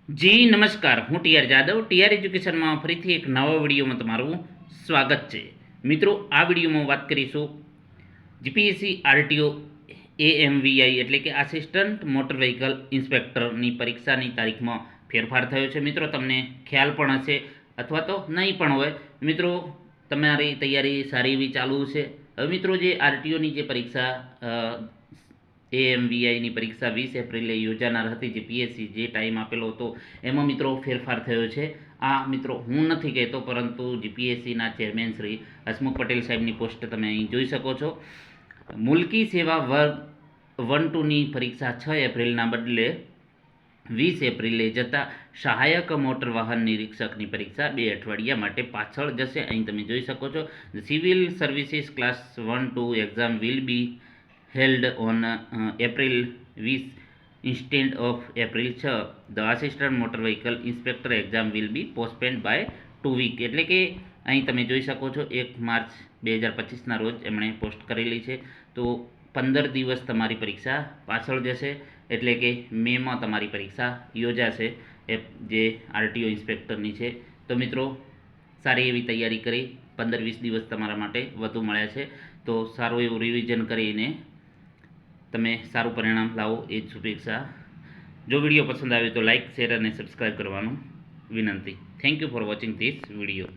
જી નમસ્કાર, હું TR Jadav. TR એજ્યુકેશનમાં ફરીથી એક નવા વિડીયોમાં તમારું સ્વાગત છે. મિત્રો, આ વિડીયોમાં વાત કરીશું જીપીએસસી આરટીઓ એએમવીઆઈ એટલે કે આસિસ્ટન્ટ મોટર વ્હીકલ ઇન્સ્પેક્ટરની પરીક્ષાની તારીખમાં ફેરફાર થયો છે. મિત્રો, તમને ખ્યાલ પણ હશે અથવા તો નહીં પણ હોય. મિત્રો, તમારી તૈયારી સારી એવી ચાલુ છે. હવે મિત્રો, જે આરટીઓની જે પરીક્ષા એએમવીઆઈની પરીક્ષા 20 એપ્રિલે યોજાનાર હતી, જે પીએસસી જે ટાઈમ આપેલો હતો એમાં મિત્રો ફેરફાર થયો છે. આ મિત્રો હું નથી કહેતો, પરંતુ જીપીએસસીના ચેરમેન શ્રી હસમુખ પટેલ સાહેબની પોસ્ટ તમે અહીં જોઈ શકો છો. મુલકી સેવા વર્ગ 1-2ની પરીક્ષા 6 એપ્રિલના બદલે 20 એપ્રિલે જતા સહાયક મોટર વાહન નિરીક્ષકની પરીક્ષા 2 અઠવાડિયા માટે પાછળ જશે. અહીં તમે જોઈ શકો છો. Civil services class 1-2 exam will be held on April 20 instead of April 6. The assistant motor vehicle inspector exam will be postponed by 2 week. એટલે કે અહીં તમે જોઈ શકો છો 1 માર્ચ 2025ના રોજ એમણે પોસ્ટ કરેલી છે. તો 15 દિવસ તમારી પરીક્ષા પાછળ જશે, એટલે કે મેમાં તમારી પરીક્ષા યોજાશે જે આરટીઓ ઇન્સ્પેક્ટરની છે. તો મિત્રો, સારી એવી તૈયારી કરી 15-20 દિવસ તમારા માટે વધુ મળ્યા છે. તો સારું એવું રિવિઝન કરીને તમે સારું પરિણામ લાવો એ જ શુભેચ્છા. જો વિડીયો પસંદ આવે તો લાઇક, શેર અને સબસ્ક્રાઈબ કરવાનું વિનંતી. Thank you for watching this video.